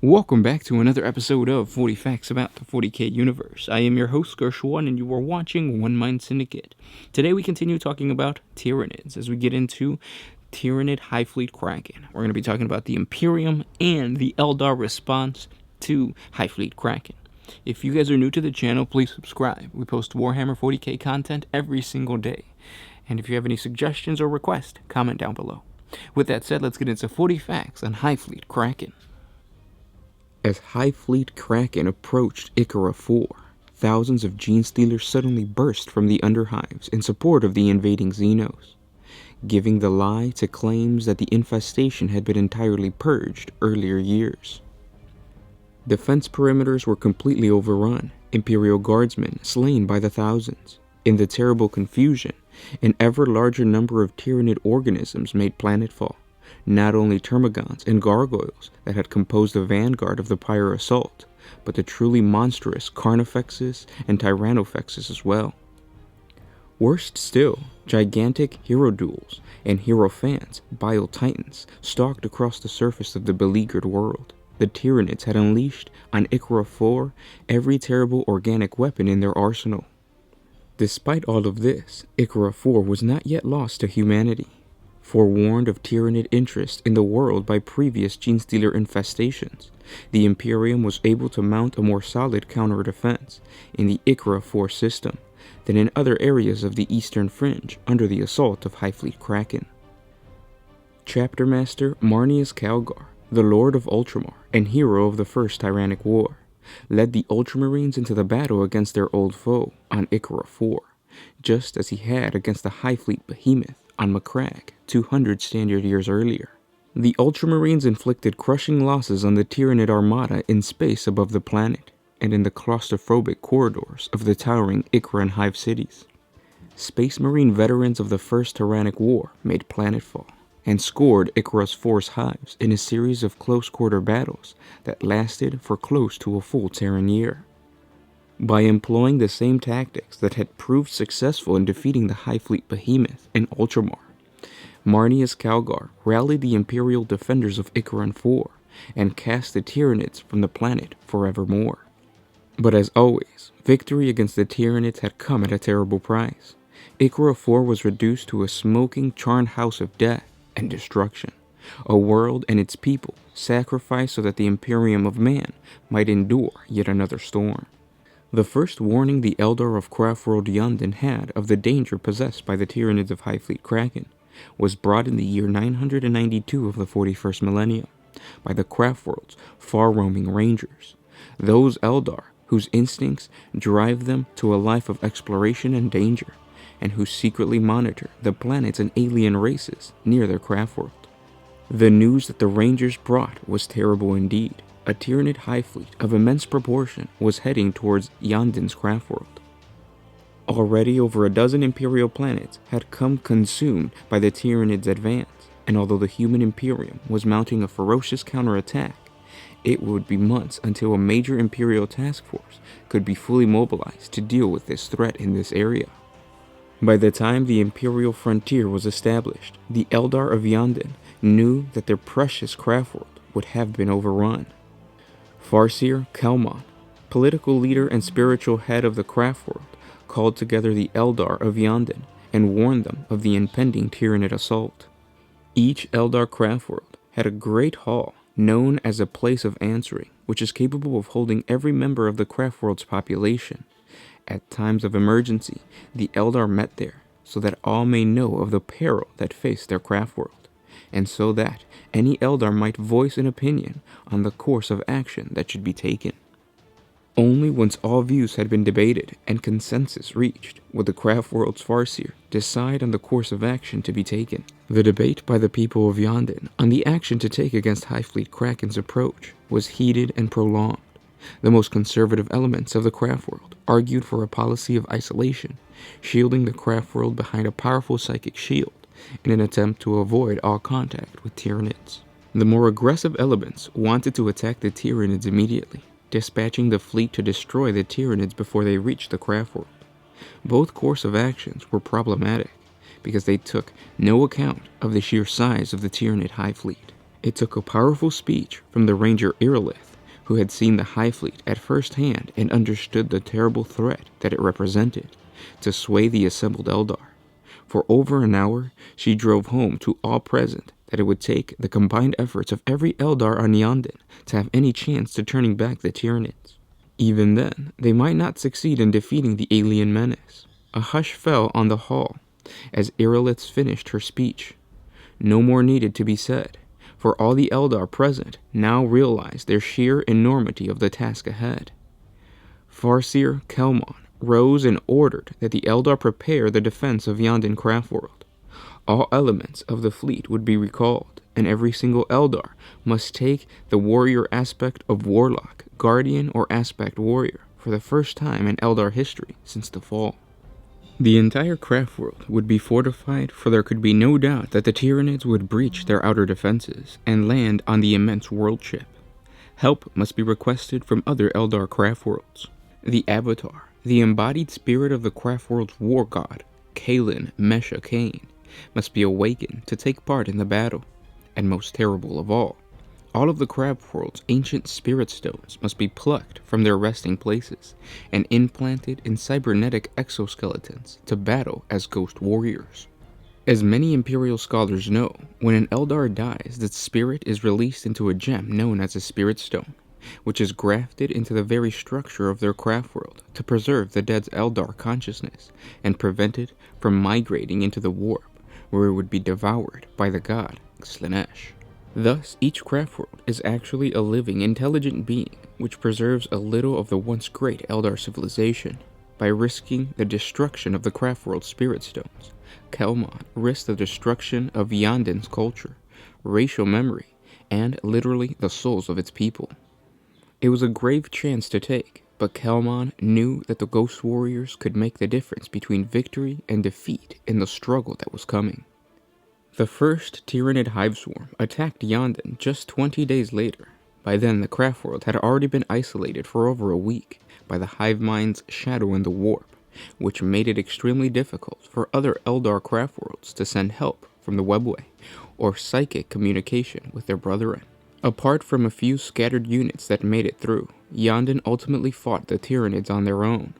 Welcome back to another episode of 40 Facts About the 40K Universe. I am your host, Gershwan, and you are watching One Mind Syndicate. Today we continue talking about Tyranids as we get into Tyranid Hive Fleet Kraken. We're going to be talking about the Imperium and the Eldar response to Hive Fleet Kraken. If you guys are new to the channel, please subscribe. We post Warhammer 40K content every single day. And if you have any suggestions or requests, comment down below. With that said, let's get into 40 facts on Hive Fleet Kraken. As Hive Fleet Kraken approached Ikora 4, thousands of Genestealers suddenly burst from the Underhives in support of the invading Xenos, giving the lie to claims that the infestation had been entirely purged earlier years. Defense perimeters were completely overrun, Imperial Guardsmen slain by the thousands. In the terrible confusion, an ever larger number of Tyranid organisms made planetfall. Not only termagants and gargoyles that had composed the vanguard of the Pyre assault, but the truly monstrous Carnifexes and Tyrannofexes as well. Worst still, gigantic Hierodules and Hierophants, Bile Titans, stalked across the surface of the beleaguered world. The Tyranids had unleashed on Ikora 4 every terrible organic weapon in their arsenal. Despite all of this, Ikora 4 was not yet lost to humanity. Forewarned of Tyranid interest in the world by previous Genestealer infestations, the Imperium was able to mount a more solid counter-defense in the Ikora 4 system than in other areas of the Eastern Fringe under the assault of Hive Fleet Kraken. Chapter Master Marneus Calgar, the Lord of Ultramar and hero of the First Tyrannic War, led the Ultramarines into the battle against their old foe on Ikora 4, just as he had against the Hive Fleet Behemoth on Macragge 200 standard years earlier. The Ultramarines inflicted crushing losses on the Tyranid armada in space above the planet, and in the claustrophobic corridors of the towering Ikora and Hive cities. Space Marine veterans of the First Tyrannic War made planetfall, and scored Ikora's force hives in a series of close-quarter battles that lasted for close to a full Terran year. By employing the same tactics that had proved successful in defeating the Hive Fleet Behemoth in Ultramar, Marneus Calgar rallied the Imperial defenders of Ikora 4 and cast the Tyranids from the planet forevermore. But as always, victory against the Tyranids had come at a terrible price. Ikora 4 was reduced to a smoking, charned house of death and destruction, a world and its people sacrificed so that the Imperium of Man might endure yet another storm. The first warning the Eldar of Craftworld Yanden had of the danger possessed by the Tyranids of Hive Fleet Kraken was brought in the year 992 of the 41st millennium by the Craftworld's far-roaming rangers, those Eldar whose instincts drive them to a life of exploration and danger, and who secretly monitor the planets and alien races near their Craftworld. The news that the rangers brought was terrible indeed. A Tyranid hive fleet of immense proportion was heading towards Yanden's Craftworld. Already over a dozen Imperial planets had come consumed by the Tyranids' advance, and although the human Imperium was mounting a ferocious counterattack, it would be months until a major Imperial task force could be fully mobilized to deal with this threat in this area. By the time the Imperial frontier was established, the Eldar of Yanden knew that their precious Craftworld would have been overrun. Farseer Kalman, political leader and spiritual head of the Craftworld, called together the Eldar of Yanden and warned them of the impending Tyranid assault. Each Eldar Craftworld had a great hall known as a Place of Answering, which is capable of holding every member of the Craftworld's population. At times of emergency, the Eldar met there, so that all may know of the peril that faced their Craftworld, and so that any Eldar might voice an opinion on the course of action that should be taken. Only once all views had been debated and consensus reached would the Craftworld's Farseer decide on the course of action to be taken. The debate by the people of Yanden on the action to take against Hive Fleet Kraken's approach was heated and prolonged. The most conservative elements of the Craftworld argued for a policy of isolation, shielding the Craftworld behind a powerful psychic shield in an attempt to avoid all contact with Tyranids. The more aggressive elements wanted to attack the Tyranids immediately, dispatching the fleet to destroy the Tyranids before they reached the Craftworld. Both course of actions were problematic because they took no account of the sheer size of the Tyranid Hive Fleet. It took a powerful speech from the Ranger Uriel who had seen the Hive Fleet at first hand and understood the terrible threat that it represented, to sway the assembled Eldar. For over an hour, she drove home to all present that it would take the combined efforts of every Eldar on Yanden to have any chance to turning back the Tyranids. Even then, they might not succeed in defeating the alien menace. A hush fell on the hall as Irilith finished her speech. No more needed to be said, for all the Eldar present now realized their sheer enormity of the task ahead. Farseer Kelmon rose and ordered that the Eldar prepare the defense of Yanden Craftworld. All elements of the fleet would be recalled, and every single Eldar must take the warrior aspect of Warlock, Guardian, or Aspect Warrior for the first time in Eldar history since the fall. The entire Craftworld would be fortified, for there could be no doubt that the Tyranids would breach their outer defenses and land on the immense world ship. Help must be requested from other Eldar Craftworlds. The Avatar, the embodied spirit of the Craftworld's war god, Kalen Mesha Kane, must be awakened to take part in the battle. And most terrible of all of the Craftworld's ancient spirit stones must be plucked from their resting places and implanted in cybernetic exoskeletons to battle as ghost warriors. As many Imperial scholars know, when an Eldar dies, the spirit is released into a gem known as a spirit stone, which is grafted into the very structure of their Craftworld to preserve the dead's Eldar consciousness and prevent it from migrating into the warp, where it would be devoured by the god Slanesh. Thus, each Craftworld is actually a living, intelligent being which preserves a little of the once great Eldar civilization. By risking the destruction of the Craftworld's spirit stones, Kelmon risked the destruction of Yanden's culture, racial memory, and literally the souls of its people. It was a grave chance to take, but Kelmon knew that the Ghost Warriors could make the difference between victory and defeat in the struggle that was coming. The first Tyranid hive swarm attacked Yanden just 20 days later. By then, the Craftworld had already been isolated for over a week by the hive mind's shadow in the warp, which made it extremely difficult for other Eldar Craftworlds to send help from the webway or psychic communication with their brethren. Apart from a few scattered units that made it through, Yanden ultimately fought the Tyranids on their own.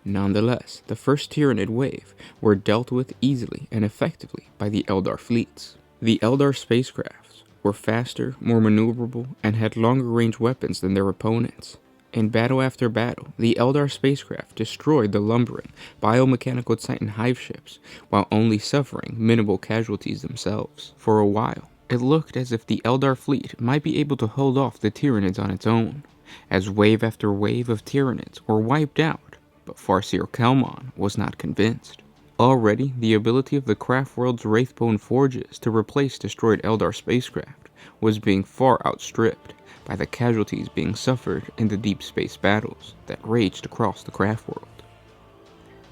Nonetheless, the first Tyranid wave were dealt with easily and effectively by the Eldar fleets. The Eldar spacecrafts were faster, more maneuverable, and had longer range weapons than their opponents. In battle after battle, the Eldar spacecraft destroyed the lumbering, biomechanical Titan hive ships, while only suffering minimal casualties themselves. For a while, it looked as if the Eldar fleet might be able to hold off the Tyranids on its own, as wave after wave of Tyranids were wiped out, but Farseer Kelmon was not convinced. Already, the ability of the Craftworld's Wraithbone forges to replace destroyed Eldar spacecraft was being far outstripped by the casualties being suffered in the deep space battles that raged across the Craftworld.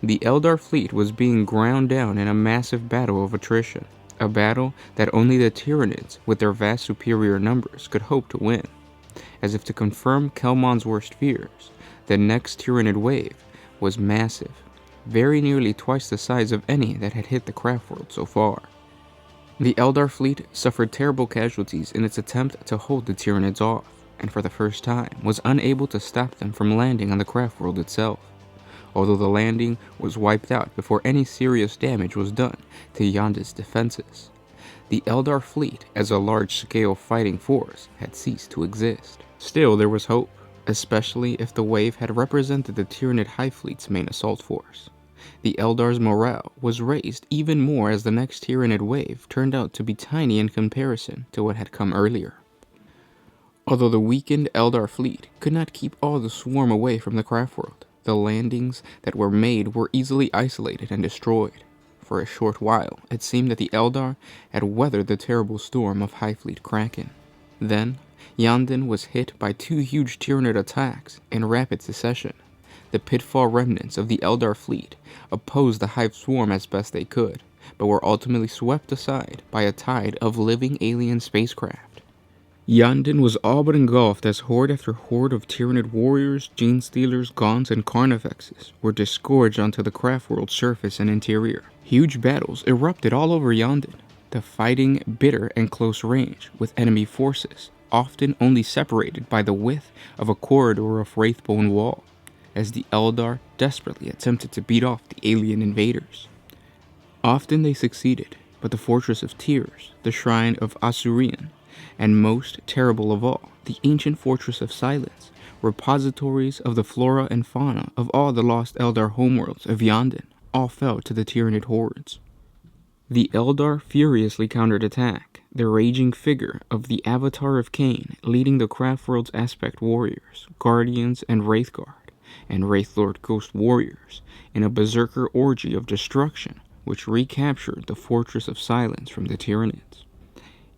The Eldar fleet was being ground down in a massive battle of attrition, a battle that only the Tyranids, with their vast superior numbers, could hope to win. As if to confirm Kelmon's worst fears, the next Tyranid wave was massive, very nearly twice the size of any that had hit the Craftworld so far. The Eldar fleet suffered terrible casualties in its attempt to hold the Tyranids off, and for the first time was unable to stop them from landing on the Craftworld itself, although the landing was wiped out before any serious damage was done to Yanden's defenses. The Eldar fleet, as a large-scale fighting force, had ceased to exist. Still, there was hope, especially if the wave had represented the Tyranid Hive Fleet's main assault force. The Eldar's morale was raised even more as the next Tyranid wave turned out to be tiny in comparison to what had come earlier. Although the weakened Eldar fleet could not keep all the swarm away from the Craftworld, the landings that were made were easily isolated and destroyed. For a short while, it seemed that the Eldar had weathered the terrible storm of Hive Fleet Kraken. Then, Yanden was hit by two huge Tyranid attacks in rapid succession. The pitfall remnants of the Eldar fleet opposed the Hive swarm as best they could, but were ultimately swept aside by a tide of living alien spacecraft. Yanden was all but engulfed as horde after horde of Tyranid warriors, gene stealers, gaunts, and carnifexes were disgorged onto the Craftworld's surface and interior. Huge battles erupted all over Yanden, the fighting bitter and close range with enemy forces, often only separated by the width of a corridor of wraithbone wall, as the Eldar desperately attempted to beat off the alien invaders. Often they succeeded, but the Fortress of Tears, the Shrine of Asuryaan, and most terrible of all, the ancient Fortress of Silence, repositories of the flora and fauna of all the lost Eldar homeworlds of Yanden, all fell to the Tyranid hordes. The Eldar furiously countered-attack, the raging figure of the Avatar of Cain leading the Craftworld's Aspect Warriors, Guardians, and Wraithguard, and Wraithlord Ghost Warriors, in a berserker orgy of destruction which recaptured the Fortress of Silence from the Tyranids.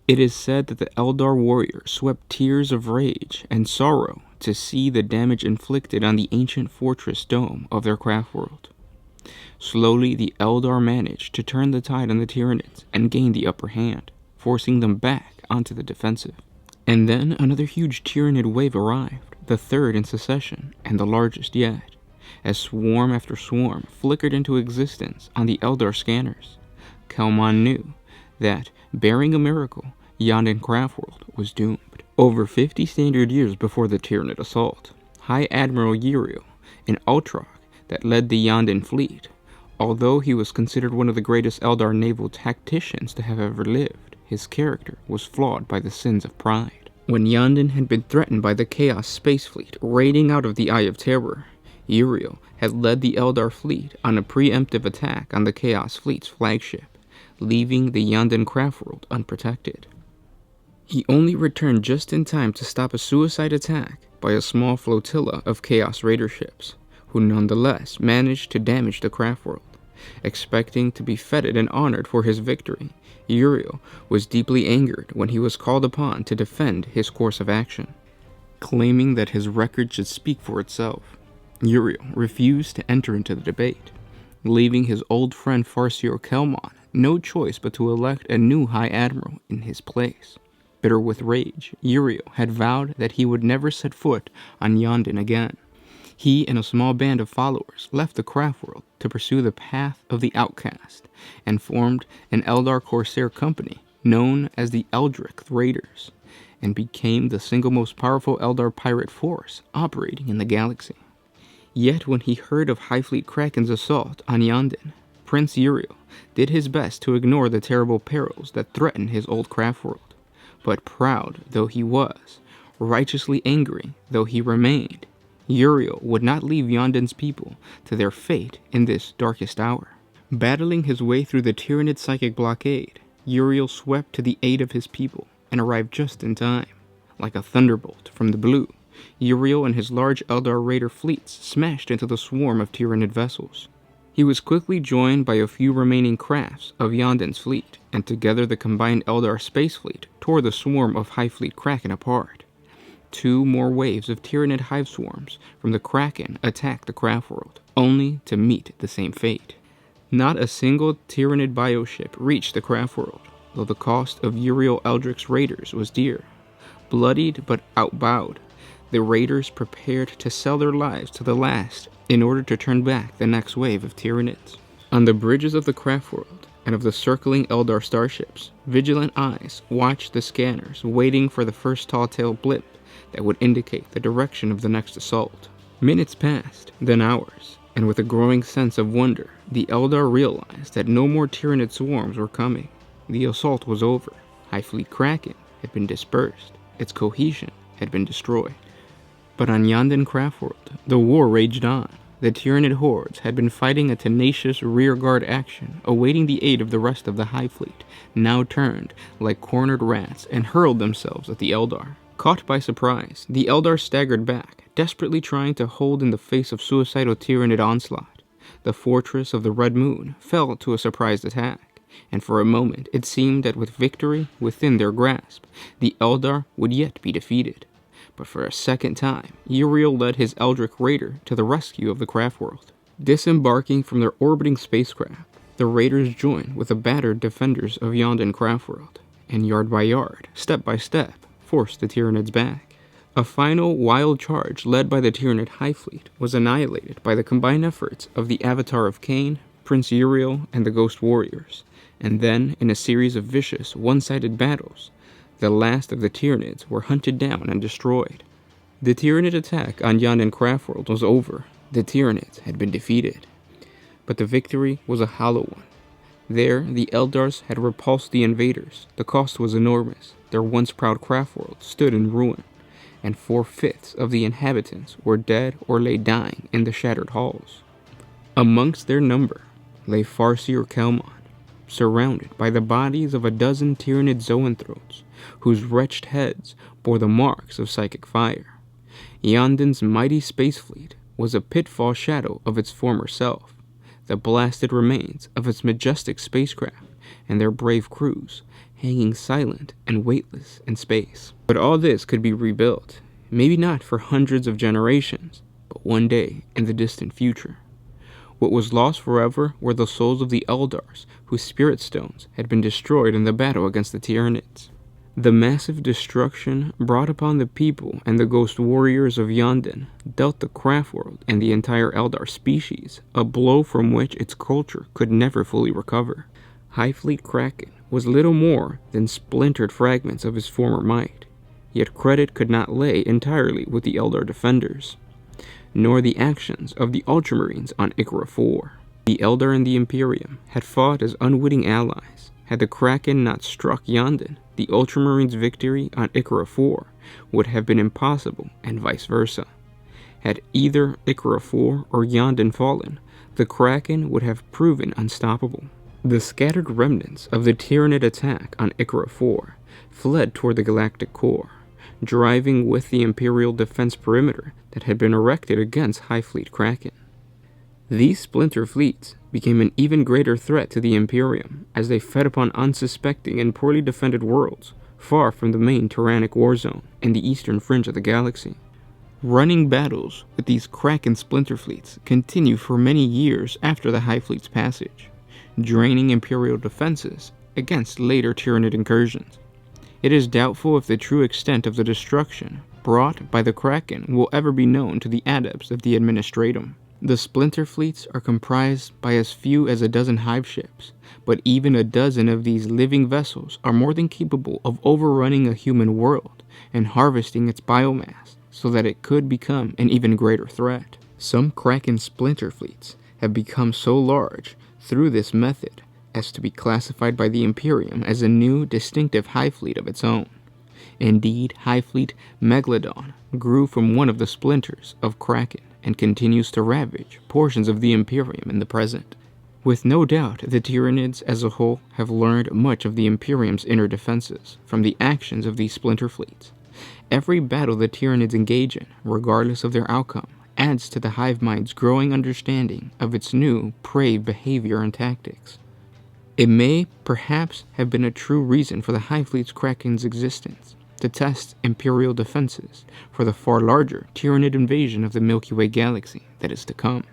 It is said that the Eldar warriors swept tears of rage and sorrow to see the damage inflicted on the ancient fortress dome of their Craftworld. Slowly, the Eldar managed to turn the tide on the Tyranids and gain the upper hand, forcing them back onto the defensive. And then another huge Tyranid wave arrived, the third in succession and the largest yet, as swarm after swarm flickered into existence on the Eldar scanners. Kelmon knew that, bearing a miracle, Yanden Craftworld was doomed. Over 50 standard years before the Tyranid assault, High Admiral Uriel, an Ultrarch that led the Yanden fleet, although he was considered one of the greatest Eldar naval tacticians to have ever lived, his character was flawed by the sins of pride. When Yanden had been threatened by the Chaos Space Fleet raiding out of the Eye of Terror, Uriel had led the Eldar fleet on a preemptive attack on the Chaos Fleet's flagship, leaving the Yanden Craftworld unprotected. He only returned just in time to stop a suicide attack by a small flotilla of Chaos Raider ships, who nonetheless managed to damage the Craftworld. Expecting to be feted and honored for his victory, Uriel was deeply angered when he was called upon to defend his course of action. Claiming that his record should speak for itself, Uriel refused to enter into the debate, leaving his old friend Farseer Kelmon no choice but to elect a new High Admiral in his place. Bitter with rage, Uriel had vowed that he would never set foot on Yanden again. He and a small band of followers left the Craftworld to pursue the path of the outcast and formed an Eldar Corsair company known as the Eldritch Raiders, and became the single most powerful Eldar pirate force operating in the galaxy. Yet when he heard of Hive Fleet Kraken's assault on Yanden, Prince Uriel did his best to ignore the terrible perils that threatened his old Craftworld. But proud though he was, righteously angry though he remained, Uriel would not leave Yanden's people to their fate in this darkest hour. Battling his way through the Tyranid psychic blockade, Uriel swept to the aid of his people and arrived just in time. Like a thunderbolt from the blue, Uriel and his large Eldar Raider fleets smashed into the swarm of Tyranid vessels. He was quickly joined by a few remaining crafts of Yanden's fleet, and together the combined Eldar space fleet tore the swarm of Hive Fleet Kraken apart. 2 more waves of Tyranid hive swarms from the Kraken attacked the Craftworld, only to meet the same fate. Not a single Tyranid bioship reached the Craftworld, though the cost of Uriel Eldritch's raiders was dear. Bloodied but outbowed, the raiders prepared to sell their lives to the last in order to turn back the next wave of Tyranids. On the bridges of the Craftworld and of the circling Eldar starships, vigilant eyes watched the scanners waiting for the first tall-tale blip that would indicate the direction of the next assault. Minutes passed, then hours, and with a growing sense of wonder, the Eldar realized that no more Tyranid swarms were coming. The assault was over. Hive Fleet Kraken had been dispersed. Its cohesion had been destroyed. But on Yanden Craftworld, the war raged on. The Tyranid hordes had been fighting a tenacious rearguard action, awaiting the aid of the rest of the Hive Fleet, now turned like cornered rats and hurled themselves at the Eldar. Caught by surprise, the Eldar staggered back, desperately trying to hold in the face of suicidal Tyranid onslaught. The fortress of the Red Moon fell to a surprise attack, and for a moment it seemed that with victory within their grasp, the Eldar would yet be defeated. But for a second time, Uriel led his Eldritch Raider to the rescue of the Craftworld. Disembarking from their orbiting spacecraft, the Raiders joined with the battered defenders of Yanden Craftworld, and yard by yard, step by step, forced the Tyranids back. A final wild charge led by the Tyranid Hive Fleet was annihilated by the combined efforts of the Avatar of Cain, Prince Uriel, and the Ghost Warriors, and then, in a series of vicious, one-sided battles, the last of the Tyranids were hunted down and destroyed. The Tyranid attack on Yanden Craftworld was over. The Tyranids had been defeated. But the victory was a hollow one. There, the Eldars had repulsed the invaders. The cost was enormous. Their once proud craftworld stood in ruin, and 4/5 of the inhabitants were dead or lay dying in the shattered halls. Amongst their number lay Farseer Kelmon, surrounded by the bodies of a dozen Tyranid zoanthropes, whose wretched heads bore the marks of psychic fire. Yanden's mighty space fleet was a pitfall shadow of its former self, the blasted remains of its majestic spacecraft and their brave crews hanging silent and weightless in space. But all this could be rebuilt, maybe not for hundreds of generations, but one day in the distant future. What was lost forever were the souls of the Eldars, whose spirit stones had been destroyed in the battle against the Tyranids. The massive destruction brought upon the people and the ghost warriors of Yanden dealt the craftworld and the entire Eldar species a blow from which its culture could never fully recover. Hive Fleet Kraken was little more than splintered fragments of his former might, yet credit could not lay entirely with the Eldar defenders, nor the actions of the Ultramarines on Ikra 4. The Eldar and the Imperium had fought as unwitting allies. Had the Kraken not struck Yanden, the Ultramarines' victory on Ikra 4 would have been impossible, and vice versa. Had either Ikra 4 or Yanden fallen, the Kraken would have proven unstoppable. The scattered remnants of the Tyranid attack on Ikra 4 fled toward the galactic core, driving with the Imperial defense perimeter that had been erected against Hive Fleet Kraken. These splinter fleets became an even greater threat to the Imperium as they fed upon unsuspecting and poorly defended worlds far from the main tyrannic war zone in the eastern fringe of the galaxy. Running battles with these Kraken splinter fleets continued for many years after the Hive Fleet's passage, draining Imperial defenses against later Tyranid incursions. It is doubtful if the true extent of the destruction brought by the Kraken will ever be known to the adepts of the Administratum. The splinter fleets are comprised by as few as a dozen hive ships, but even a dozen of these living vessels are more than capable of overrunning a human world and harvesting its biomass so that it could become an even greater threat. Some Kraken splinter fleets have become so large through this method as to be classified by the Imperium as a new, distinctive hive fleet of its own. Indeed, Hive Fleet Megalodon grew from one of the splinters of Kraken and continues to ravage portions of the Imperium in the present. With no doubt, the Tyranids as a whole have learned much of the Imperium's inner defenses from the actions of these splinter fleets. Every battle the Tyranids engage in, regardless of their outcome, adds to the hive mind's growing understanding of its new prey behavior and tactics. It may perhaps have been a true reason for the Hive Fleet's Kraken's existence, to test Imperial defenses for the far larger Tyranid invasion of the Milky Way galaxy that is to come.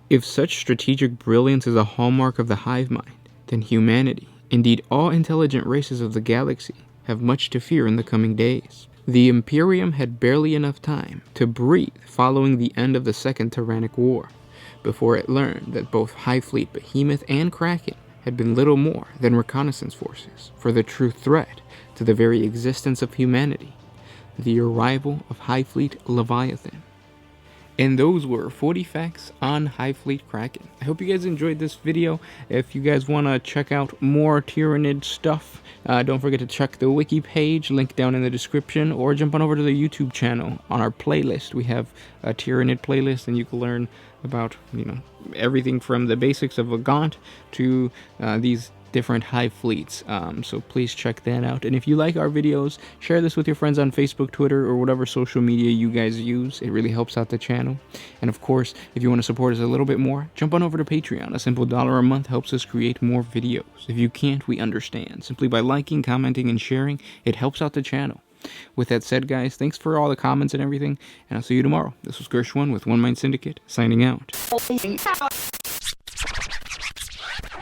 If such strategic brilliance is a hallmark of the hive mind, then humanity, indeed all intelligent races of the galaxy, have much to fear in the coming days. The Imperium had barely enough time to breathe following the end of the Second Tyrannic War, before it learned that both Hive Fleet Behemoth and Kraken had been little more than reconnaissance forces for the true threat to the very existence of humanity, the arrival of Hive Fleet Leviathan. And those were 40 facts on Hive Fleet Kraken. I hope you guys enjoyed this video. If you guys want to check out more Tyranid stuff, don't forget to check the wiki page, link down in the description, or jump on over to the YouTube channel. On our playlist, we have a Tyranid playlist, and you can learn about, everything from the basics of a Gaunt to these different hive fleets, so please check that out. And if you like our videos, share this with your friends on Facebook, Twitter, or whatever social media you guys use. It really helps out the channel. And of course, if you want to support us a little bit more, jump on over to Patreon. A simple $1 a month helps us create more videos. If you can't, we understand. Simply by liking, commenting, and sharing, it helps out the channel. With that said, guys, thanks for all the comments and everything, and I'll see you tomorrow. This was Gershwin with One Mind Syndicate, signing out.